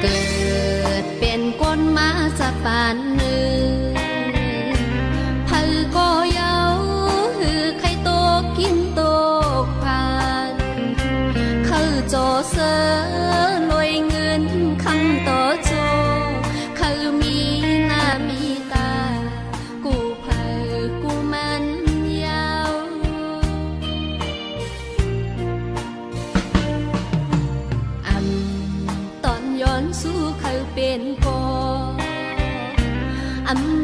เกิดเป็นคนมาสะปานหนึ่งเธอก็เย้าหือใครโตกินโตผ่านเขาโจเสอลอยเงินคำต่อโจเขามีหน้ามีตากูเผอกูมันยาวตอนย้อนสู้เขาเป็นกอ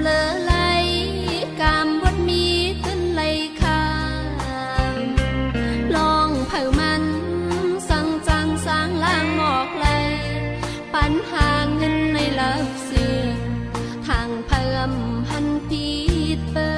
เลอไหลกามวัดมีขึ้นไหลคามลองเผามันสั่งจางสางล้างหมอกไหลปัญหาเงินในลับเสียทางเพิ่มหันพีดเปิ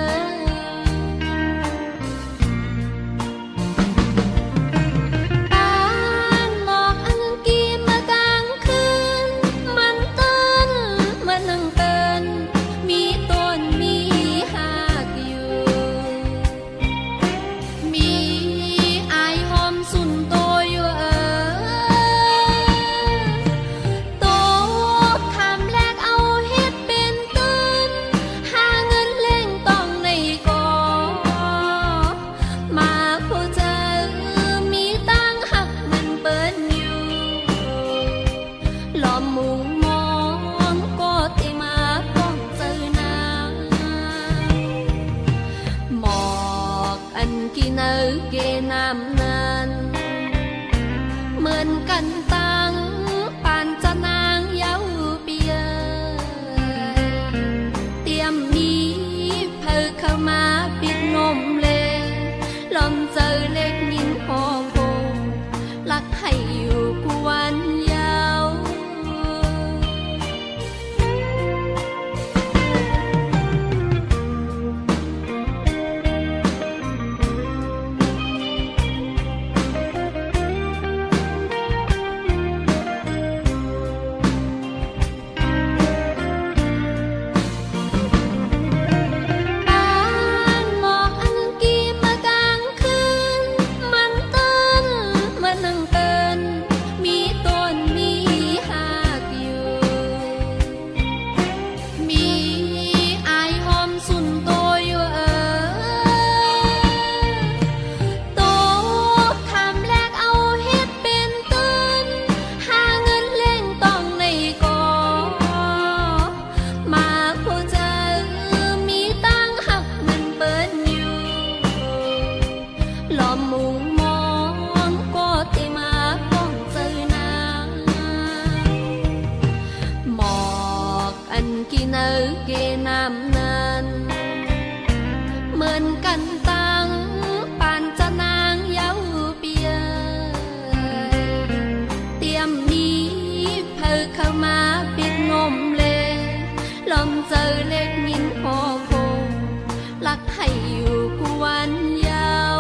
เกน้ำนั้นเหมือนกันตั้งปานจะนางเย้าเปียเตรียมนี้เพิ่เข้ามาปิดนมเลลมเจอเล็กนินหอโบลักให้อยู่กวนยาวเกน้ำนั้นเหมือนกันตั้งปานจะนางเย้าเปียเตรียมนี้เพิ่เข้ามาปิดนมเลลมเจอเล็กนินหอโบลักให้อยู่กวนยาว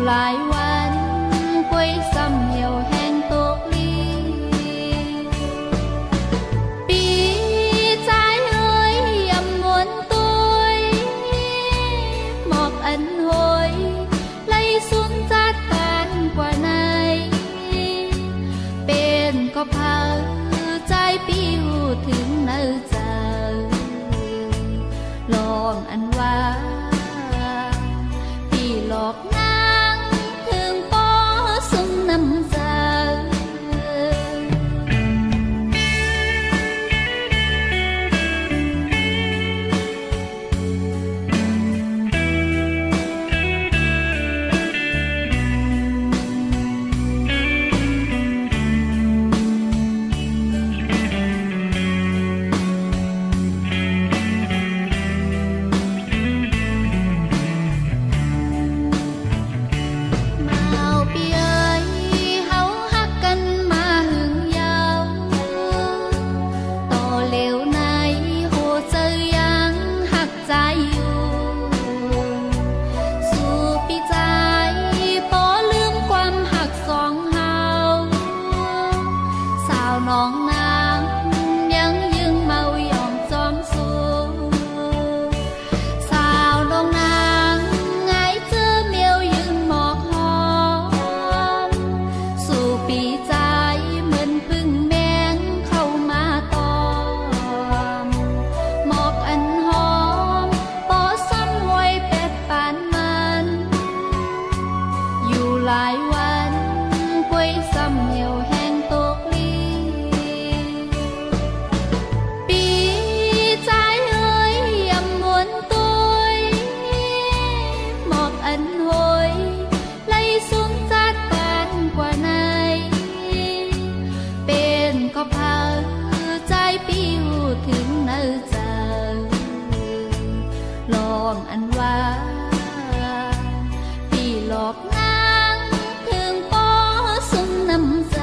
หลายวันกวยซ้ำเหี่ยวแห้งตกลีปีใจเอ้ยยำมวนตุยหมอกอันโหยไล่สุนจัดการกว่าไหนเป็นก็พาใจปิ้วถึงเนื้อใจลองอันว่าพี่หลอกนางถึงปอสมน้ำใจน้องนางยังยืงเมายอมจอมสู้สาวน้องนางไงเจอเมียวยืนหมอกหอมสู่ปีใจเหมือนพึ่งแมงเข้ามาตอมหมอกอันหอมปอซ้ำหวยเป็ดปานมันอยู่หลายวันกวยซ้ำเหี่ยวแห้งตกลีถึงเนื้อใจลองอันว่าพี่หลอกนางถึงปอสมน้ำใจ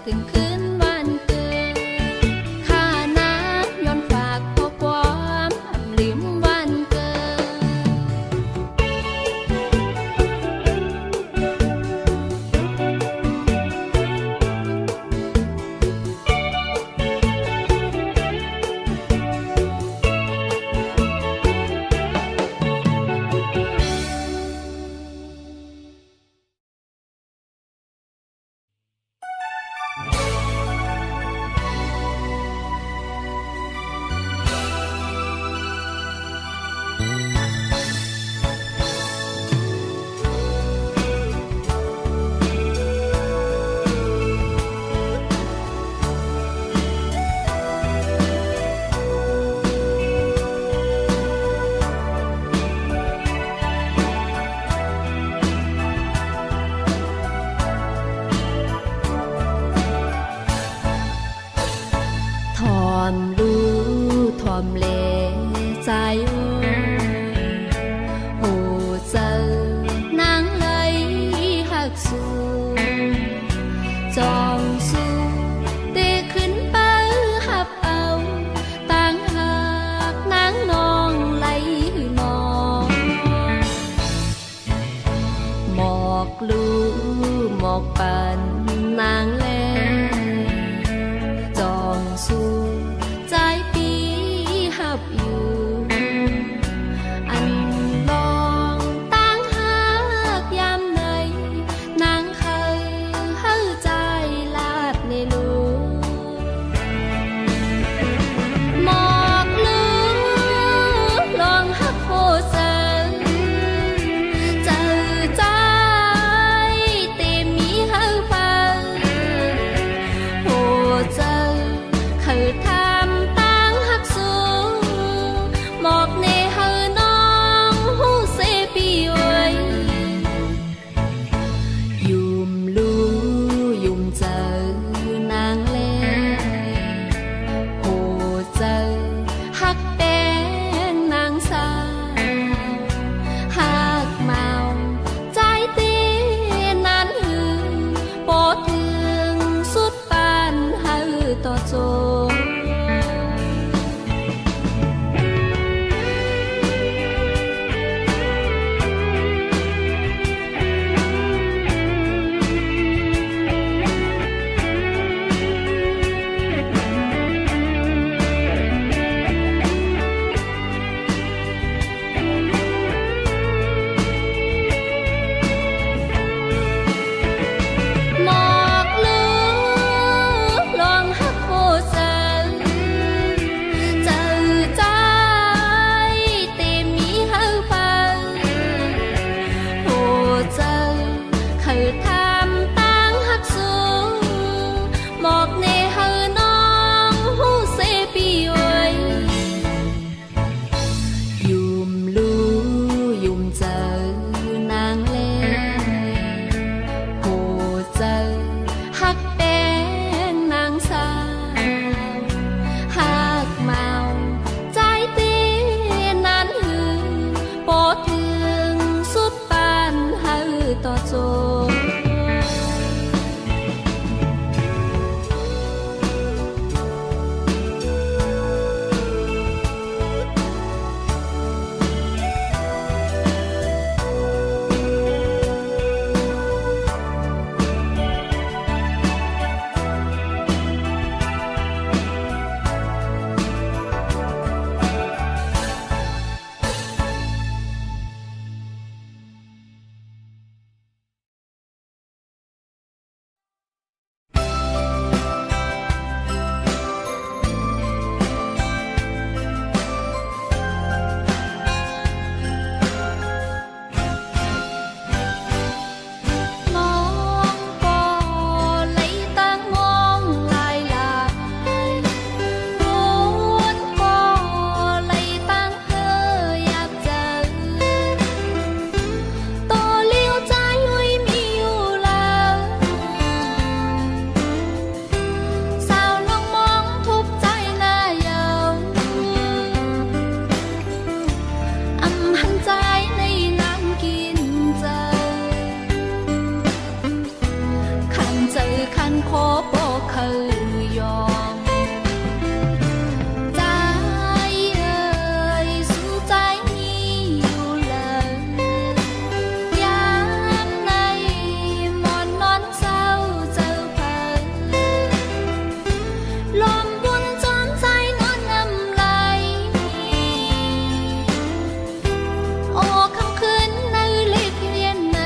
ถึงคืนวันเกิดข้าน้ำย้อนฝากข้อความลืมวันเกิดทอมรู้ทอมเลใจโอ้เจอนางเลยหักสูจองสู้เตะขึ้นเป้าหับเอาต่างหากนางนองไหลหือนองหมอกลูหมอกปันนางแลจองสู้ใจปีหับอยู่อันลองตั้งหากยามในนางเคยเฮาใจลาดในลูหมอกลูลองหักโคเซนเจอใจเต็มมีเฮาฟังโหเจอคือทำตั้งหักสูหมอกในเฮาน้องหูเสปีไว้ยุ่มลูยุ่มเจอนางแลโหเจอหักเป็นนางสาวหักเมาใจเต้นนั้นหือโปถึงสุดปานเฮาต่อโจหมอกลูลองหักโคเซนเจอใจเต็มมีเฮาฟังโหเจอคือทำตั้งหักสูหมอกในเฮาน้องหูเสปีไว้ยุ่มลูยุ่มเจอนางแลโหเจอหักเป็นนางสาวหักเมาใจเต้นนั้นหือโปถึงสุดปานเฮาต่อโจขอบอก อยองใจเอ่ยสู้ใจนี้อยู่เลยยามในหมอนนอนเศร้าเจ้าเผลอลมบุญจอมใจนอนนำไหลโอ้คำคืนในเล็กเรียนใน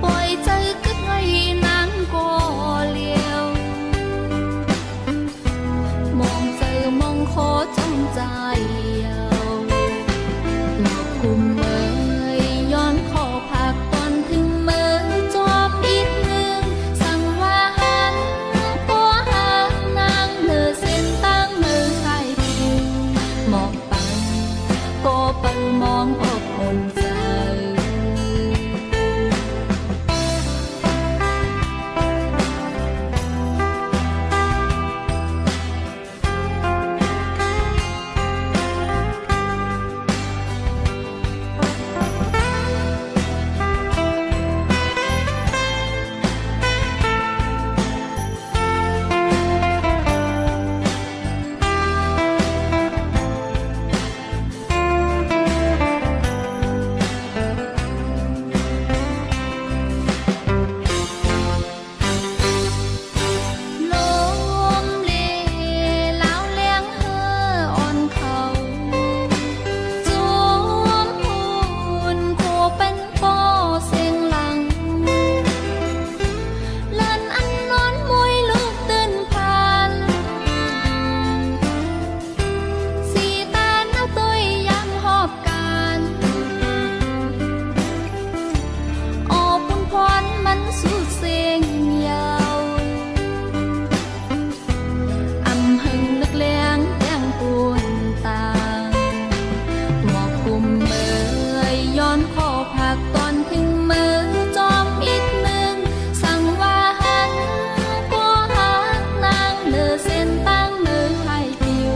ปล่อยใจกึกไว้นางก็เลี้ยวมองเจอมองขอจงใจหมอกคุมเมยย้อนขอพักตอนถึงเมื่อจอมอีกหนึ่งสั่งว่าหันก็หานางเนื้อเส้นตั้งมือใครพิงหมอกปังก็ปังมองอกคนใจลมเลแล้วแรงเฮออ่อนเขาจวมหุ่นโคเป็นป้อเสียงหลังเลินอันนอนมวยลูกตื่นพันสีตาหน้าตัวยามหอบกันออปุ่นพรมันสุดเสียงยาวอำหึงลึกเลี้ยงแจ้งปวนตาหมอกคุมเมยย้อนขอพักตอนถึงมือจอมอีกหนึ่งสั่งว่าหันก็หานางเนื้อเส้นตั้งมือให้ปิว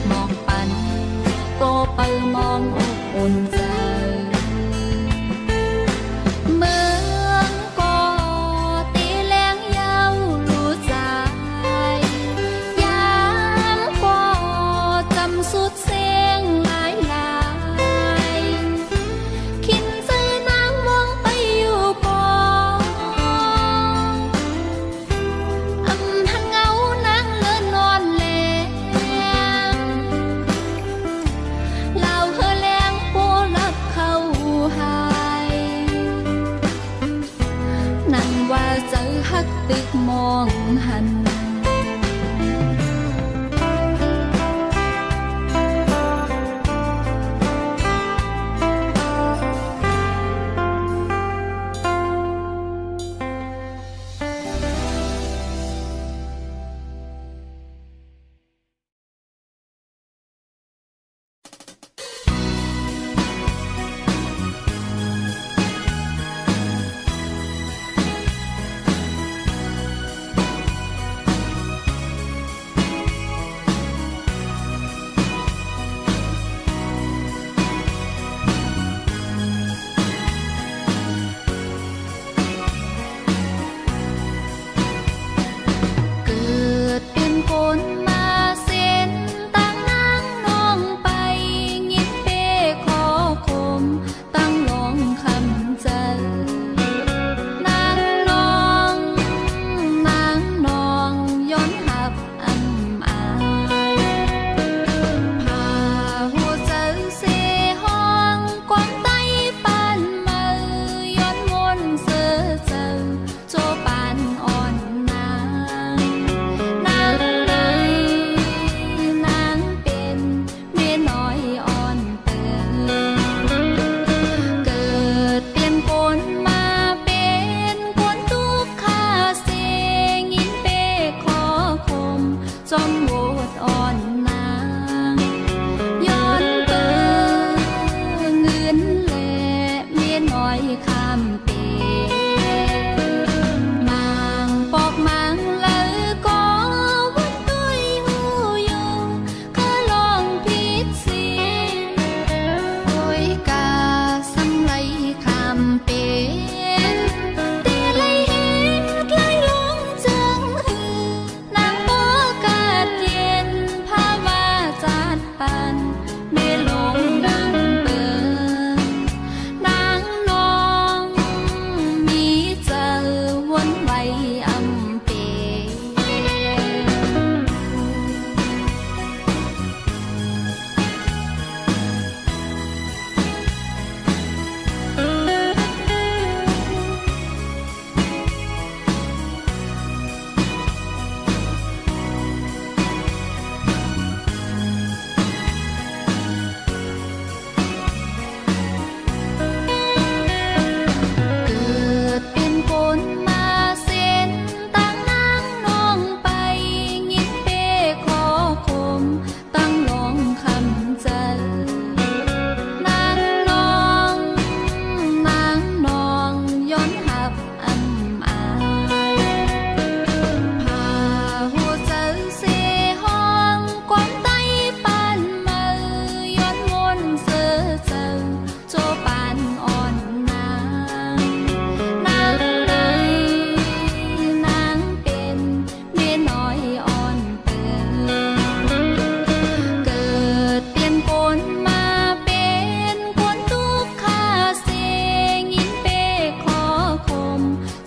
หมอกปันก็ไปมองอกอุ่นใจเมืองก็ตีแรงยาวรู้ใจยามก็จำสุดเสียงหลายหลายคินซื้อนางมองไปอยู่ปองอำหันเงานางเลินนอนแลงเล่าเฮอแรงปูรับเข้าหายนั่งว่าเจอฮักตึกมองหัน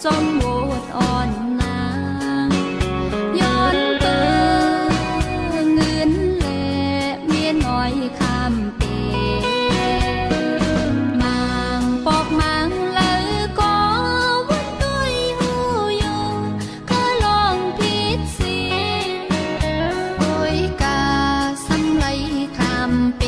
จนโหวตอ่อนนางย้อนเปิดเงินแหล่เมียน้อยข้ามเปมางปอกมางเลยก็วันด้วยหูยงก็ลองผิดสิโอ้ยกาสำไรข้ามเป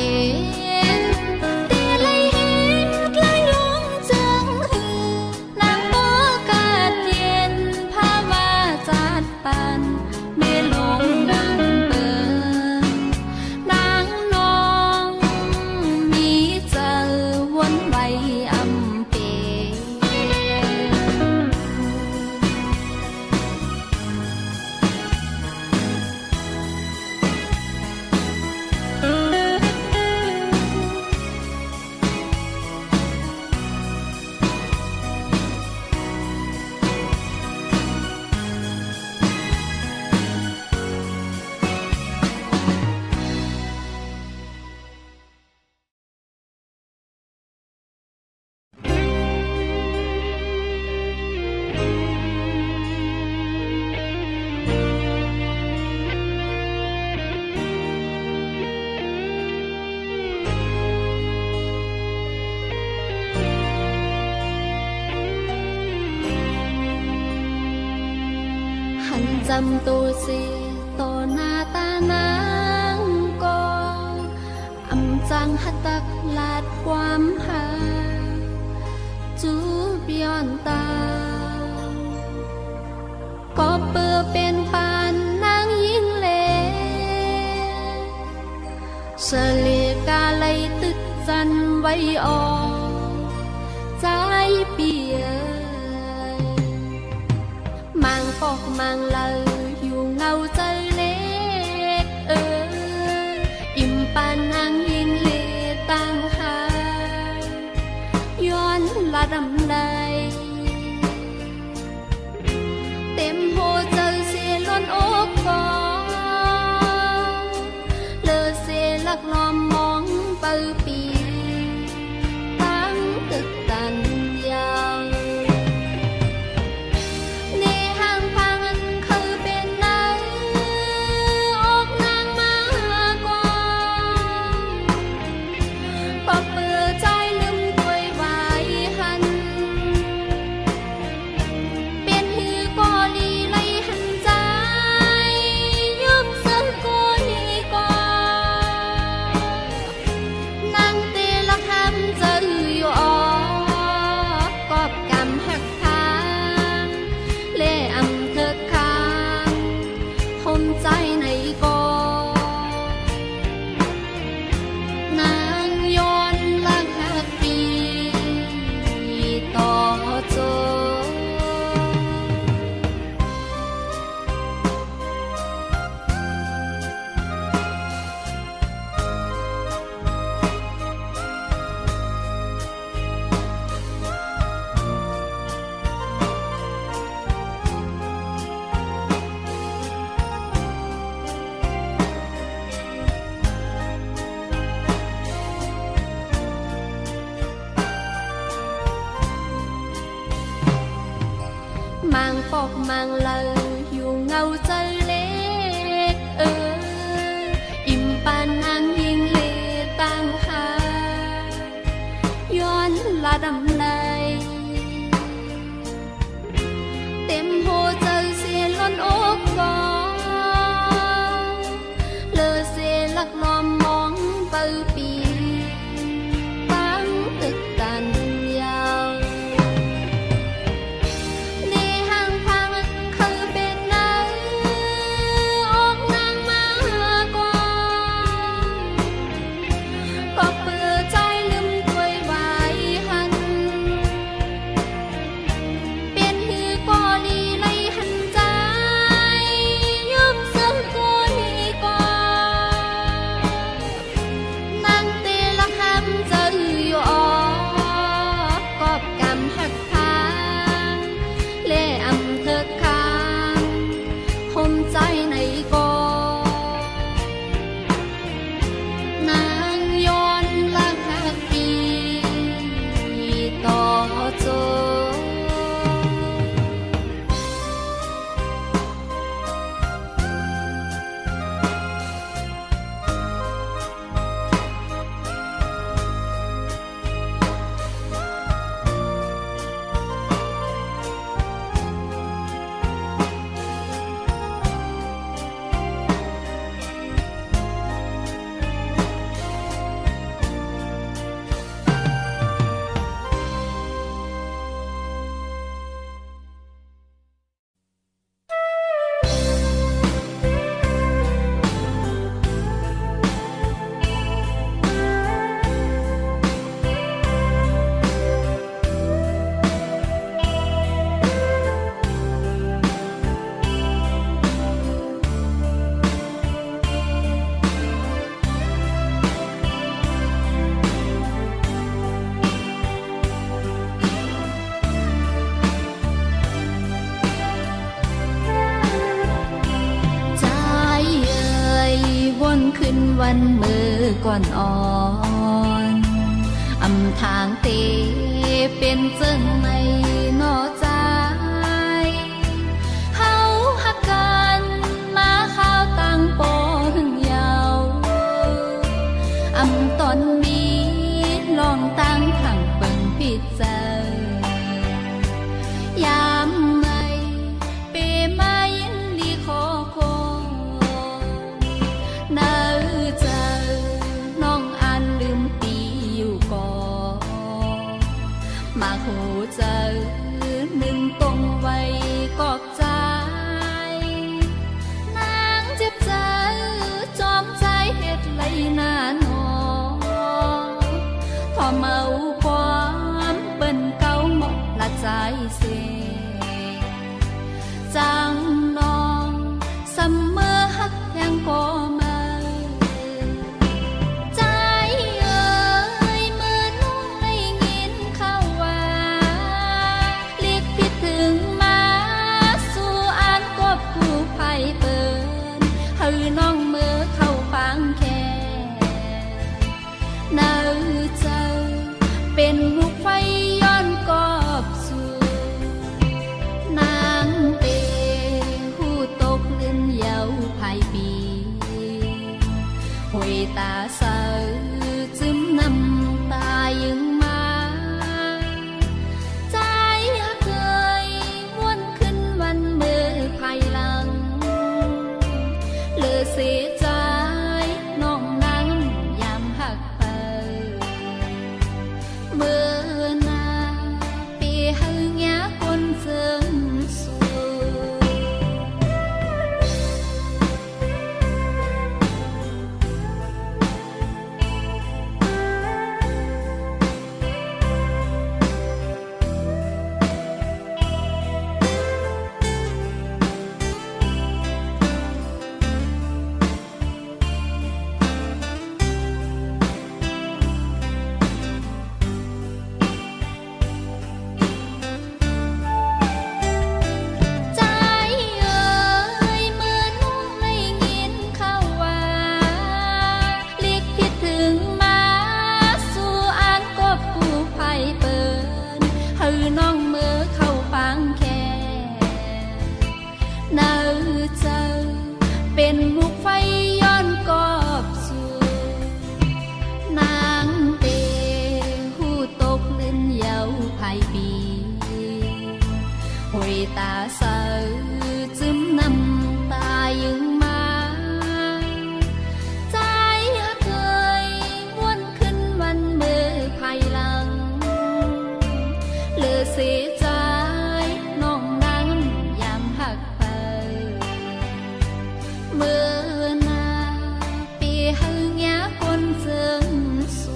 จำตัวเสียต่อหน้าตานางก็อำจังหัตตักลาดความหาจูบย้อนตาก็เปื้อเป็นปานนางยิ่งเล่เฉลียกาเลยตึกจันไว้ออกใจเปียมังปอกมังเลออยู่เงาใจเล็กอิ่มปานนางยิงเลตั้งหาย้อนละดำใดเต็มโหใจเสียล้นอกกอเลอเสียลักลอมมองเปิดปีตั้งตึกตันยาวใจในกอนางย้อนลักหักปีต่อโจมังปอกมังเลออยู่เงาใจเล็กอิ่มปานนางยิงเลตั้งหาย้อนละดำใดเต็มโหใจเสียล้นอกกอเลอเสียลักลอมมองเปิดปีตั้งตึกตันยาวเ วันมือก่อนอ่อนอำทางเตเป็นจึงไม่นอใจเฮาฮักกันมาข้าวตังโปหึงยาวอำตอนนี้ลองตั้งขังเปิงผิดใจยามไม่เปมายินดีขอคงเนื้อเจอน้องอ่านลืมปีอยู่ก่อนมาหูเจอหนึ่งตรงไว้กอกใจนางเจ็บใจจอมใจเฮ็ดไหลหน้านอพอเมาความเปิ้นเก่าหมดละใจเสียจังน้องเสมอฮักยังก็มาใจเอ่ยเมื่อน้องได้ยินข่าวว่าเรียกผิดถึงมาสู่อ่านกบผู้ภัยเปิ้นให้น้องมือเข้าปางแค่เนื้อเจอเป็นลูกไฟย้อนกอบสู่นางเตผู้ตกเล่นเยาภายปีหวยตาเสาจึมน้ำตายังมาใจเคยวนขึ้นวันมือภายหลังเลือเสียใจน้องนางยามหักไปเมื่อนาปีให้ยาคนเสริมสูใจเอ่ยเมื่อน้องได้ยินข่าวว่าเรียกผิดถึงมาสู่อ่านกบผู้ภัยเปิ้นให้น้องมือเข้าปางแค่เนื้อเจอเป็นลูกไฟย้อนกอบสู่นางเตผู้ตกเล่นเยาภายปีหวยตาเสาจึมน้ำตายังมาใจเคยวนขึ้นวันมือภายหลังเหลือเสียใจน้องนางยามหักไปเมื่อนาปีให้ยาคนเสริมสู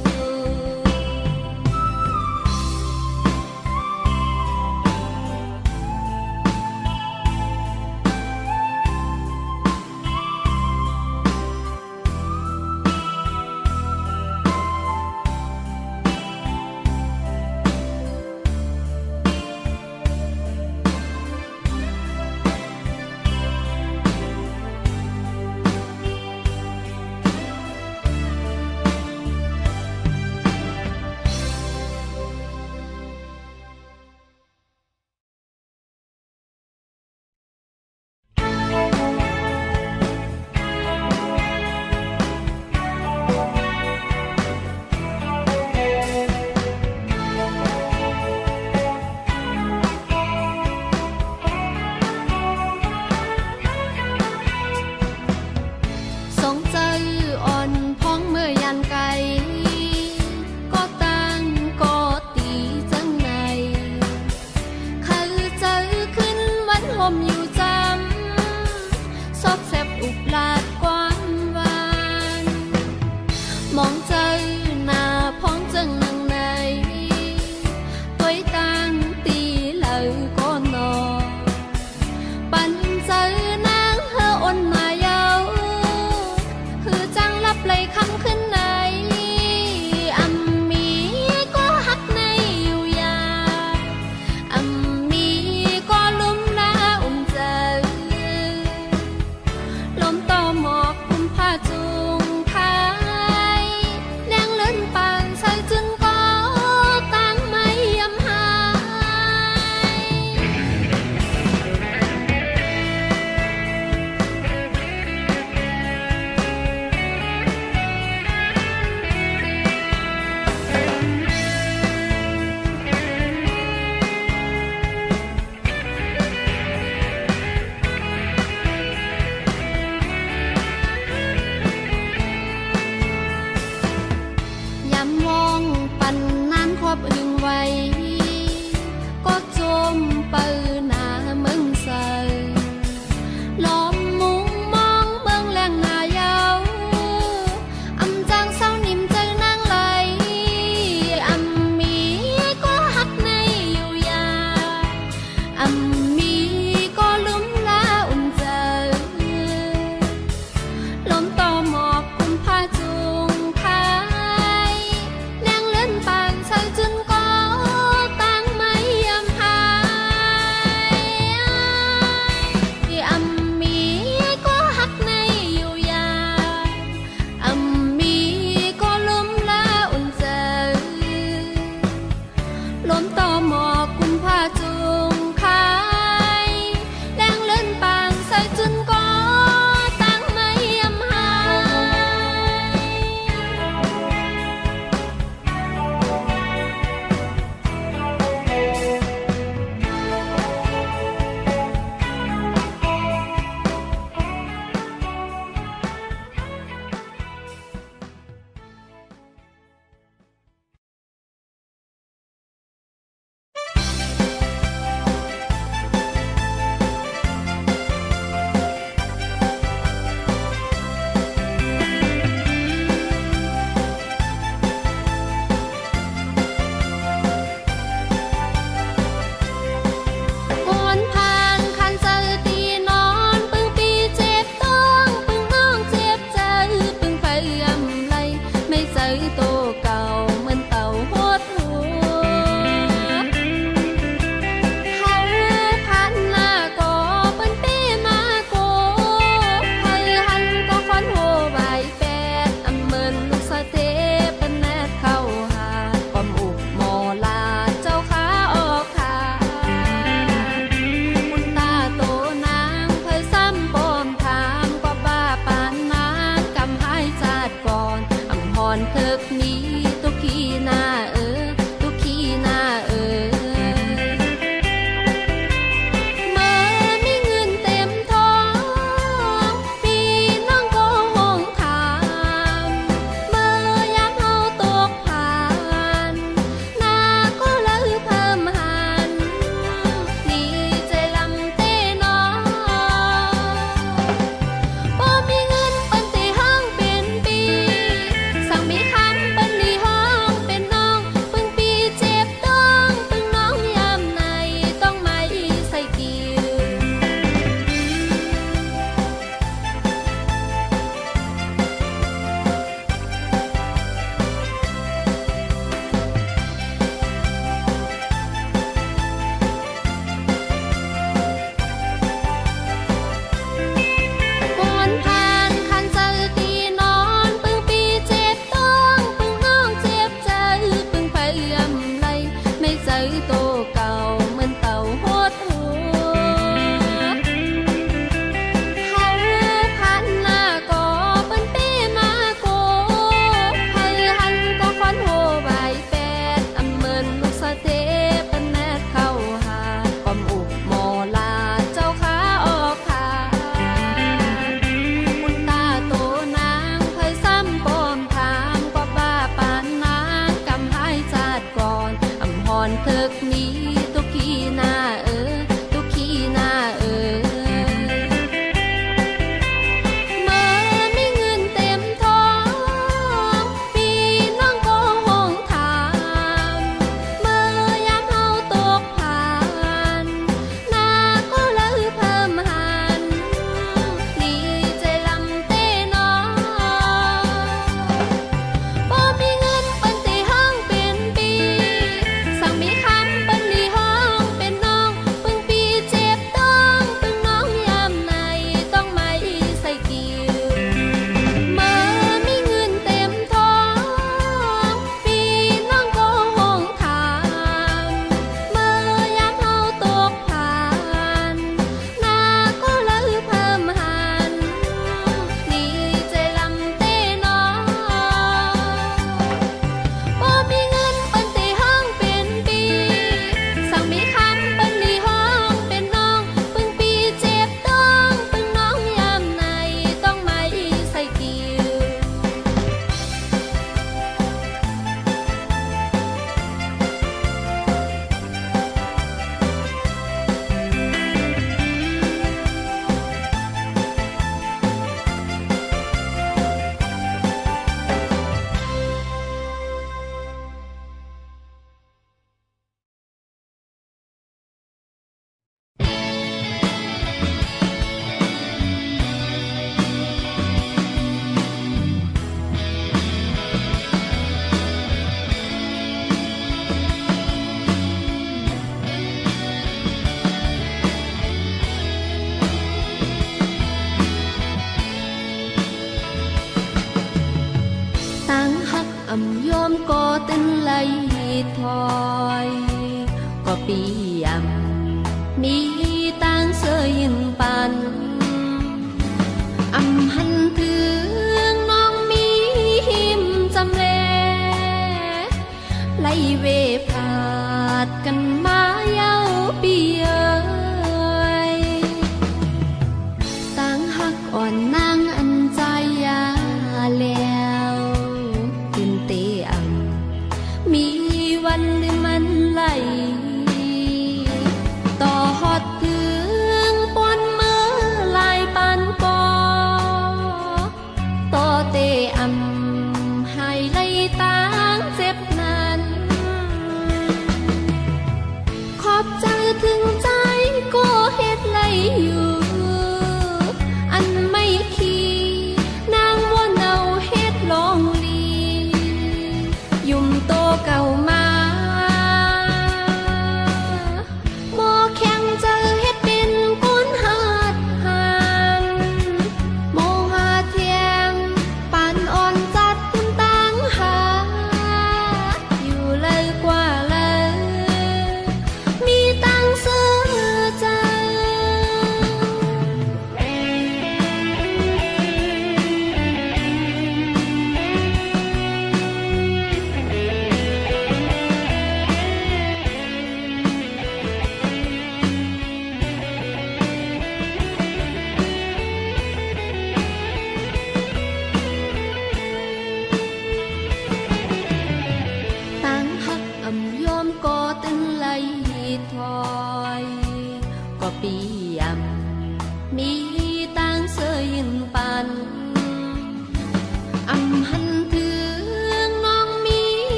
สงใจอ่อนพ้องเมื่อยันไกลก็ตั้งก็ตีจังในเขาเจอขึ้นวันห่มอยู่จำซอบแซบอุบลาดกว้านวานมองใจหน้าพ้องจังนังในตัวตั้งตีเหล่าก็นอปันใจนางเฮออ่อนมาเยาคือจังลับไหลคำขึ้นในอำมีก็ฮักในอยู่ยาอำมีก็ลุ่มลาอุ่นใจ ำยอมก็เต้นไหลถอยก็ปีมีต่างเสยยินปันหันถึงน้องมีหิมจำแลไล่เวพาดกันมาเย้าปีเอ๋ยต่างหักอ่อนนางอันใจยาแล้วตื่นเตะมีวันหรือมันไหลต่อฮอดถึงปนมือลายปานกอต่อเตะให้ไล่ต่างเจ็บนั้นขอบใจถึงใจก็เฮ็ดไหลอยู่อันไม่ขี้นางวนเอาเฮ็ดลองลียุ่มโตเก่ามาปีมีต่างเสยยินปันหันถึงน้องมี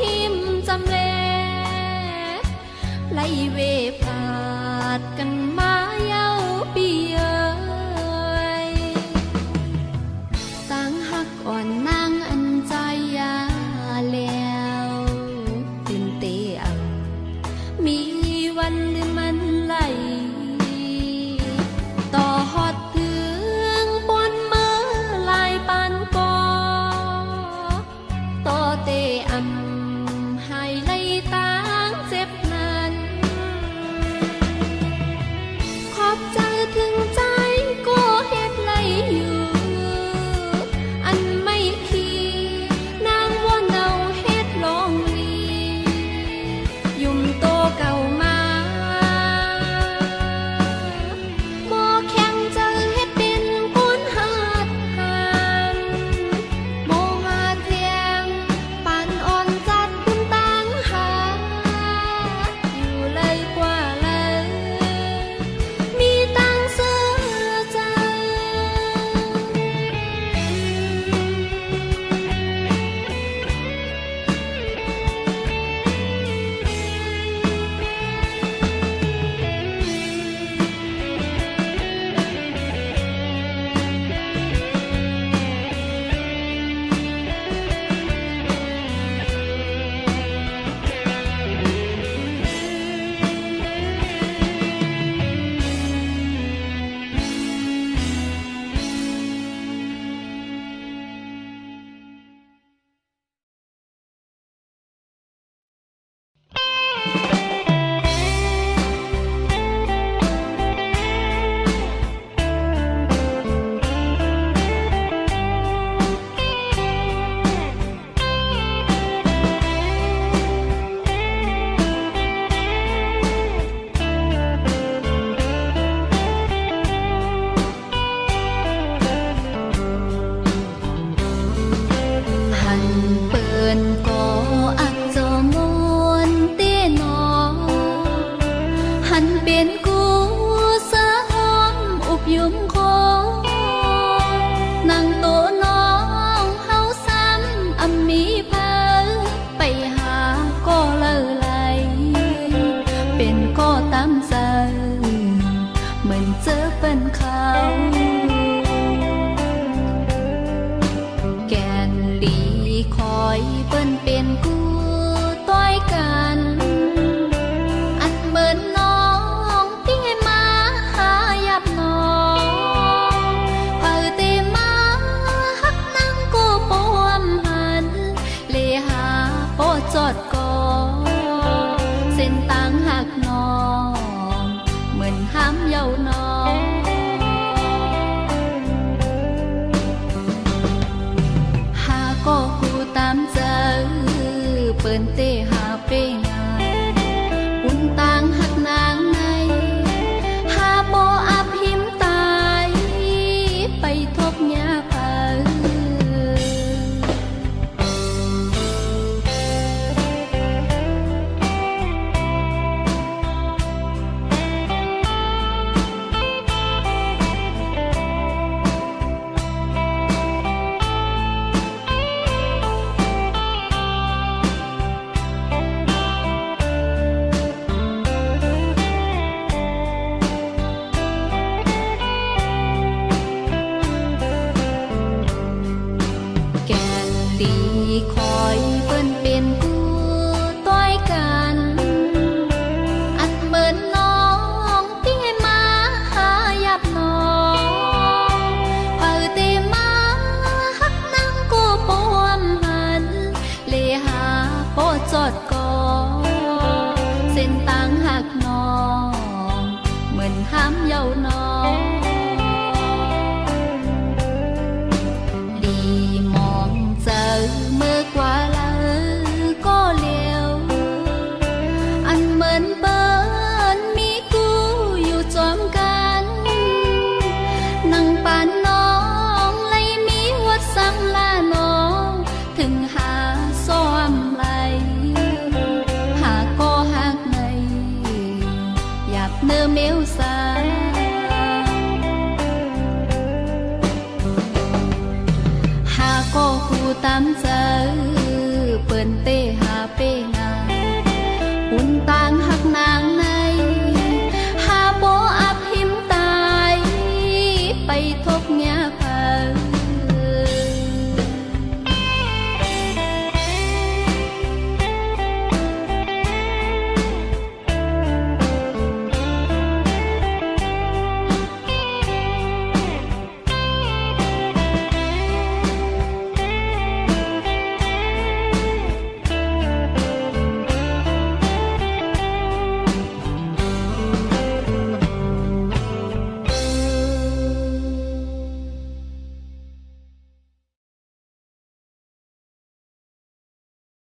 หิมจำแลไล่เวพาดกันมาเย้าปีเอ๋ยต่างหักอ่อนนางอันใจยาแล้วตื่นเตะมีวันหรือมันไหลต่อฮอดถึงปนมือลายปานกอต่อเตะให้ไล่ต่างเจ็บนั้นขอบใจถึงใจก็เฮ็ดไหลอยู่อันไม่ขี้นางวนเอาเฮ็ดลองลียุ่มโตเก่ามาเลห นเต